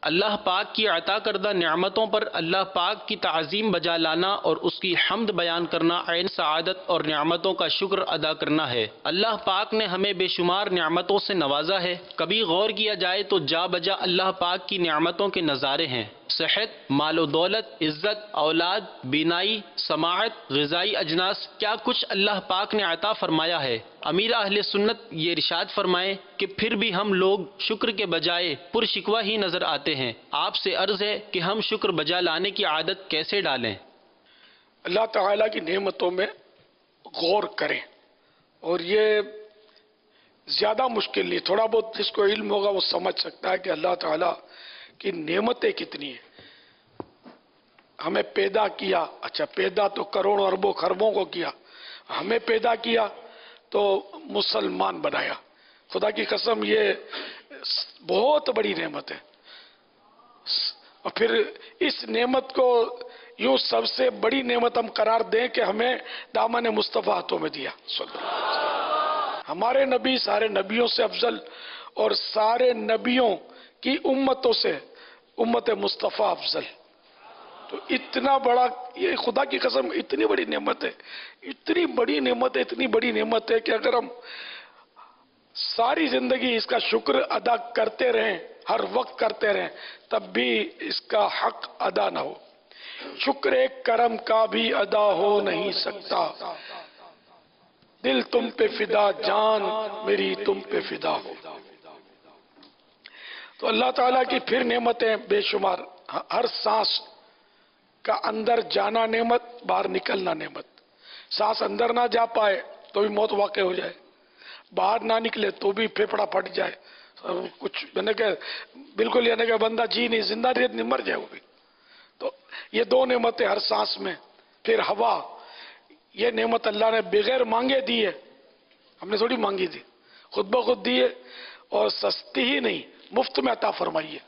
اللہ پاک کی عطا کردہ نعمتوں پر اللہ پاک کی تعظیم بجا لانا اور اس کی حمد بیان کرنا عین سعادت اور نعمتوں کا شکر ادا کرنا ہے۔ اللہ پاک نے ہمیں بے شمار نعمتوں سے نوازا ہے۔ کبھی غور کیا جائے تو جا بجا اللہ پاک کی نعمتوں کے نظارے ہیں۔ صحت، مال و دولت، عزت، اولاد، بینائی، سماعت، غذائی اجناس، کیا کچھ اللہ پاک نے عطا فرمایا ہے۔ امیر اہل سنت یہ ارشاد فرمائیں کہ پھر بھی ہم لوگ شکر کے بجائے پر شکوہ ہی نظر آتے ہیں۔ آپ سے عرض ہے کہ ہم شکر بجا لانے کی عادت کیسے ڈالیں؟ اللہ تعالیٰ کی نعمتوں میں غور کریں، اور یہ زیادہ مشکل نہیں، تھوڑا بہت جس کو علم ہوگا وہ سمجھ سکتا ہے کہ اللہ تعالیٰ کی نعمتیں کتنی ہیں۔ ہمیں پیدا کیا، اچھا پیدا تو کروڑوں اربوں خربوں کو کیا، ہمیں پیدا کیا تو مسلمان بنایا۔ خدا کی قسم یہ بہت بڑی نعمت ہے۔ اور پھر اس نعمت کو یوں سب سے بڑی نعمت ہم قرار دیں کہ ہمیں دامن مصطفیٰ ہاتھوں میں دیا صلی اللہ علیہ وسلم۔ ہمارے نبی سارے نبیوں سے افضل، اور سارے نبیوں کی امتوں سے امت مصطفیٰ افضل۔ تو اتنا بڑا، یہ خدا کی قسم اتنی بڑی نعمت ہے، اتنی بڑی نعمت ہے، اتنی بڑی نعمت ہے کہ اگر ہم ساری زندگی اس کا شکر ادا کرتے رہیں، ہر وقت کرتے رہیں، تب بھی اس کا حق ادا نہ ہو۔ شکر ایک کرم کا بھی ادا ہو نہیں سکتا، دل تم پہ فدا، جان میری تم پہ فدا ہو۔ تو اللہ تعالیٰ کی پھر نعمتیں بے شمار، ہر سانس کا اندر جانا نعمت، باہر نکلنا نعمت۔ سانس اندر نہ جا پائے تو بھی موت واقع ہو جائے، باہر نہ نکلے تو بھی پھیپڑا پھٹ جائے، کچھ یعنی کہ بالکل یعنی کہ بندہ جی نہیں، زندہ نہیں، مر جائے وہ بھی۔ تو یہ دو نعمتیں ہر سانس میں۔ پھر ہوا، یہ نعمت اللہ نے بغیر مانگے دی ہے، ہم نے تھوڑی مانگی تھی، خود بخود دی ہے، اور سستی ہی نہیں، مفت میں عطا فرمائی ہے۔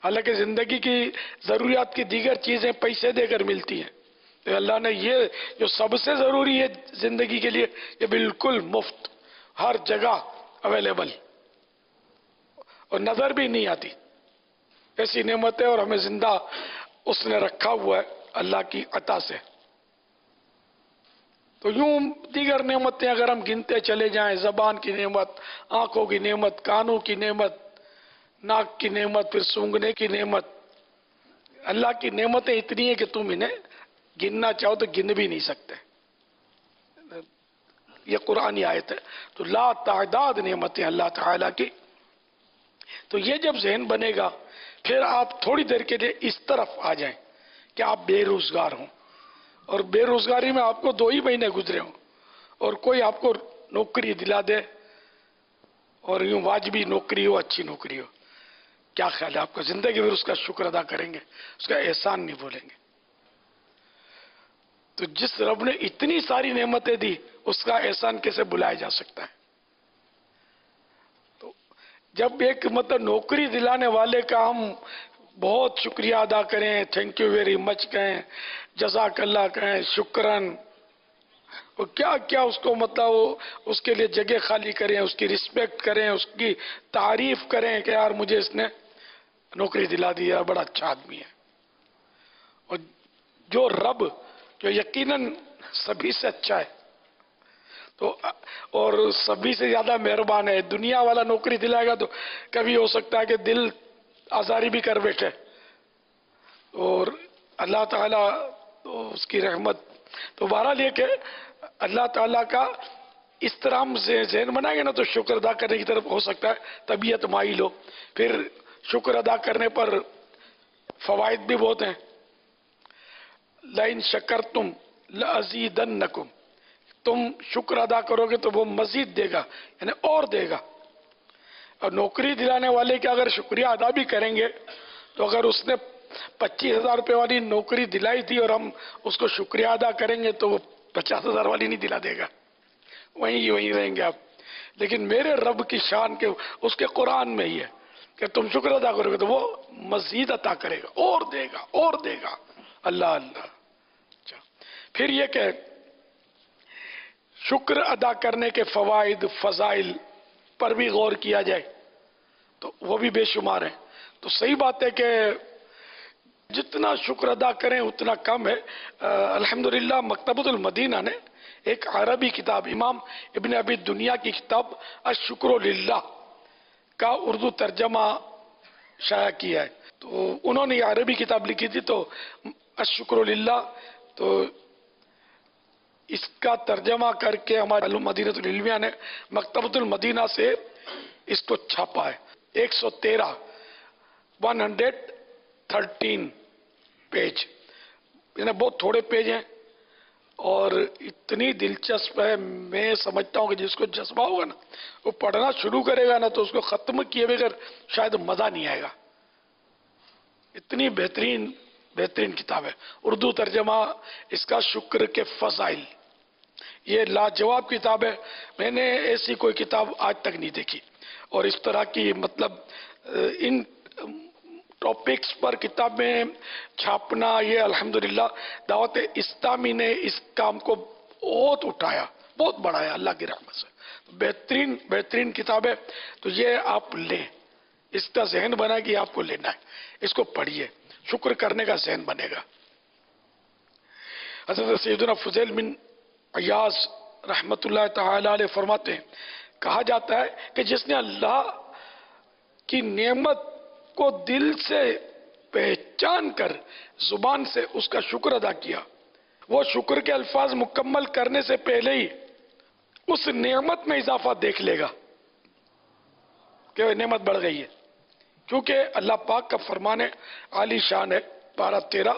حالانکہ زندگی کی ضروریات کی دیگر چیزیں پیسے دے کر ملتی ہیں، تو اللہ نے یہ جو سب سے ضروری ہے زندگی کے لیے، یہ بالکل مفت، ہر جگہ اویلیبل، اور نظر بھی نہیں آتی، ایسی نعمت ہے، اور ہمیں زندہ اس نے رکھا ہوا ہے اللہ کی عطا سے۔ تو یوں دیگر نعمتیں اگر ہم گنتے چلے جائیں، زبان کی نعمت، آنکھوں کی نعمت، کانوں کی نعمت، ناک کی نعمت، پھر سونگھنے کی نعمت، اللہ کی نعمتیں اتنی ہیں کہ تم انہیں گننا چاہو تو گن بھی نہیں سکتے۔ یہ قرآنی آیت ہے۔ تو لا تعداد نعمتیں اللہ تعالیٰ کی۔ تو یہ جب ذہن بنے گا، پھر آپ تھوڑی دیر کے لیے اس طرف آ جائیں کہ آپ بے روزگار ہوں، اور بے روزگاری میں آپ کو 2 ہی مہینے گزرے ہوں، اور کوئی آپ کو نوکری دلا دے، اور یوں واجبی نوکری ہو، اچھی نوکری ہو، کیا خیال ہے آپ کا؟ زندگی میں اس کا شکر ادا کریں گے، اس کا احسان نہیں بھولیں گے؟ تو جس رب نے اتنی ساری نعمتیں دی، اس کا احسان کیسے بلایا جا سکتا ہے؟ تو جب ایک نوکری دلانے والے کا ہم بہت شکریہ ادا کریں، تھینک یو ویری مچ کہیں، جزاک اللہ کہیں، شکرن، اور کیا کیا اس کو اس کے لیے جگہ خالی کریں، اس کی رسپیکٹ کریں، اس کی تعریف کریں کہ یار مجھے اس نے نوکری دلا دی ہے، بڑا اچھا آدمی ہے۔ اور جو رب جو یقیناً سبھی سے اچھا ہے، تو اور سبھی سے زیادہ مہربان ہے، دنیا والا نوکری دلائے گا تو کبھی ہو سکتا ہے کہ دل آزاری بھی کر بیٹھے، اور اللہ تعالیٰ تو اس کی رحمت۔ تو بہرحال یہ کہ اللہ تعالیٰ کا اس طرح ہم ذہن بنائیں گے نا، تو شکر ادا کرنے کی طرف ہو سکتا ہے طبیعت مائل ہو۔ پھر شکر ادا کرنے پر فوائد بھی بہت ہیں۔ لَإِن شَكَرْتُمْ لَأَزِيدَنَّكُمْ، تم شکر ادا کرو گے تو وہ مزید دے گا، یعنی اور دے گا۔ اور نوکری دلانے والے کا اگر شکریہ ادا بھی کریں گے، تو اگر اس نے 25,000 روپے والی نوکری دلائی تھی اور ہم اس کو شکریہ ادا کریں گے تو وہ 50,000 والی نہیں دلا دے گا، وہیں رہیں گے آپ۔ لیکن میرے رب کی شان کے اس کے قرآن میں ہی ہے کہ تم شکر ادا کرو گے تو وہ مزید عطا کرے گا، اور دے گا، اور دے گا، اللہ اللہ۔ پھر یہ کہ شکر ادا کرنے کے فوائد، فضائل پر بھی غور کیا جائے تو وہ بھی بے شمار ہیں۔ تو صحیح بات ہے کہ جتنا شکر ادا کریں اتنا کم ہے. الحمدللہ مکتبۃ المدینہ نے ایک عربی کتاب، امام ابن ابی دنیا کی کتاب الشکر للہ کا اردو ترجمہ شائع کیا ہے. تو انہوں نے یہ عربی کتاب لکھی تھی، تو الشکر للہ، تو اس کا ترجمہ کر کے ہمارے مدینہ العلمیہ نے مکتبۃ المدینہ سے اس کو چھاپا ہے. 113 پیج، یعنی بہت تھوڑے پیج ہیں اور اتنی دلچسپ ہے. میں سمجھتا ہوں کہ جس کو جذبہ ہوگا نا وہ پڑھنا شروع کرے گا نا تو اس کو ختم کیے بغیر شاید مزہ نہیں آئے گا. اتنی بہترین کتاب ہے. اردو ترجمہ اس کا شکر کے فضائل، یہ لاجواب کتاب ہے. میں نے ایسی کوئی کتاب آج تک نہیں دیکھی. اور اس طرح کی مطلب ان ٹاپکس پر کتابیں چھاپنا، یہ الحمدللہ دعوت اسلامی نے اس کام کو بہت اٹھایا، بہت بڑھایا اللہ کی رحمت سے. بہترین کتاب ہے. تو یہ آپ لیں، اس کا ذہن بنا کہ آپ کو لینا ہے، اس کو پڑھیے، شکر کرنے کا ذہن بنے گا. حضرت سیدنا فضیل بن عیاض رحمت اللہ تعالی علیہ فرماتے ہیں، کہا جاتا ہے کہ جس نے اللہ کی نعمت کو دل سے پہچان کر زبان سے اس کا شکر ادا کیا، وہ شکر کے الفاظ مکمل کرنے سے پہلے ہی اس نعمت میں اضافہ دیکھ لے گا کہ وہ نعمت بڑھ گئی ہے. کیونکہ اللہ پاک کا فرمان عالی شان ہے. 12-13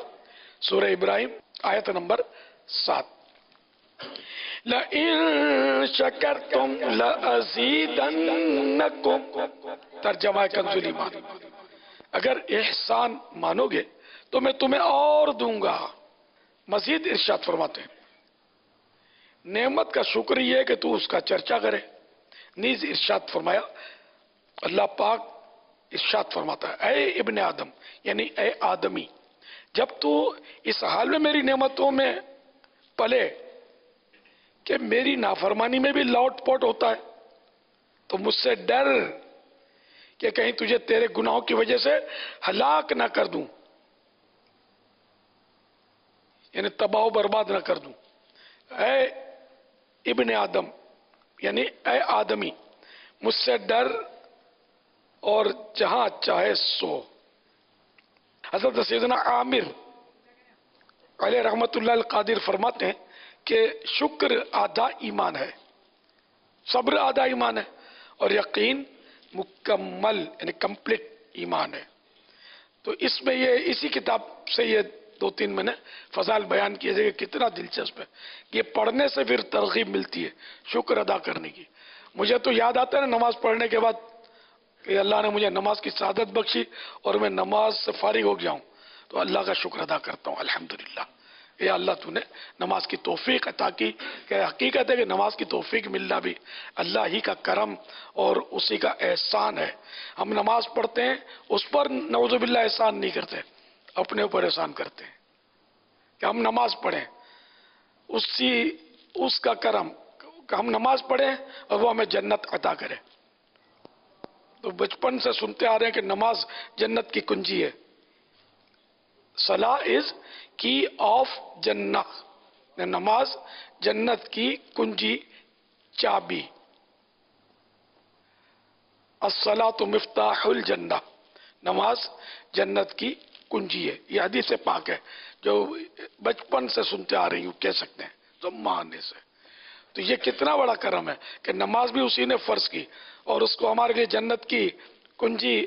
سورہ ابراہیم آیت نمبر 7. لَإِن شَكَرْتُمْ لَأَزِيدَنَّكُمْ، ترجمہ کنز ایمان، اگر احسان مانو گے تو میں تمہیں اور دوں گا. مزید ارشاد فرماتے ہیں، نعمت کا شکر یہ ہے کہ تو اس کا چرچا کرے. نیز ارشاد فرمایا، اللہ پاک ارشاد فرماتا ہے، اے ابن آدم، یعنی اے آدمی، جب تو اس حال میں میری نعمتوں میں پلے کہ میری نافرمانی میں بھی لوٹ پوٹ ہوتا ہے، تو مجھ سے ڈر کہ کہیں تجھے تیرے گناہوں کی وجہ سے ہلاک نہ کر دوں، یعنی تباہ و برباد نہ کر دوں. اے ابن آدم، یعنی اے آدمی، مجھ سے ڈر اور جہاں چاہے سو. حضرت سیدنا عامر علیہ رحمت اللہ القادر فرماتے ہیں کہ شکر آدھا ایمان ہے، صبر آدھا ایمان ہے، اور یقین مکمل یعنی کمپلیٹ ایمان ہے. تو اس میں یہ اسی کتاب سے یہ 2-3 میں نے فضائل بیان کیے تھے کہ کتنا دلچسپ ہے. یہ پڑھنے سے پھر ترغیب ملتی ہے شکر ادا کرنے کی. مجھے تو یاد آتا ہے نا نماز پڑھنے کے بعد کہ اللہ نے مجھے نماز کی سعادت بخشی اور میں نماز سے فارغ ہو گیا ہوں تو اللہ کا شکر ادا کرتا ہوں الحمدللہ. اے اللہ تو نے نماز کی توفیق عطا کی. کہ حقیقت ہے کہ نماز کی توفیق ملنا بھی اللہ ہی کا کرم اور اسی کا احسان ہے. ہم نماز پڑھتے ہیں، اس پر نعوذ باللہ احسان نہیں کرتے، اپنے اوپر احسان کرتے ہیں کہ ہم نماز پڑھیں. اس کا کرم کہ ہم نماز پڑھیں اور وہ ہمیں جنت عطا کرے. تو بچپن سے سنتے آ رہے ہیں کہ نماز جنت کی کنجی ہے. صلاح از کی آف جنہ، نماز جنت کی کنجی، چابی. الصلاۃ مفتاح الجنہ، نماز جنت کی کنجی ہے. یہ حدیث پاک ہے جو بچپن سے سنتے آ رہی ہوں، کہہ سکتے ہیں تو ماننے سے. تو یہ کتنا بڑا کرم ہے کہ نماز بھی اسی نے فرض کی اور اس کو ہمارے لیے جنت کی کنجی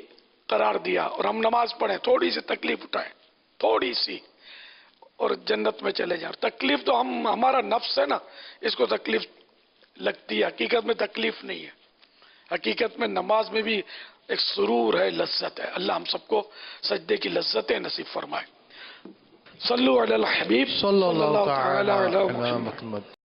قرار دیا، اور ہم نماز پڑھیں، تھوڑی سی تکلیف اٹھائیں، تھوڑی سی، اور جنت میں چلے جائیں. تکلیف تو ہمارا نفس ہے نا، اس کو تکلیف لگتی ہے، حقیقت میں تکلیف نہیں ہے. حقیقت میں نماز میں بھی ایک سرور ہے، لذت ہے. اللہ ہم سب کو سجدے کی لذتیں نصیب فرمائے. صلو علی الحبیب صلی اللہ تعالی علی علی محمد. محمد.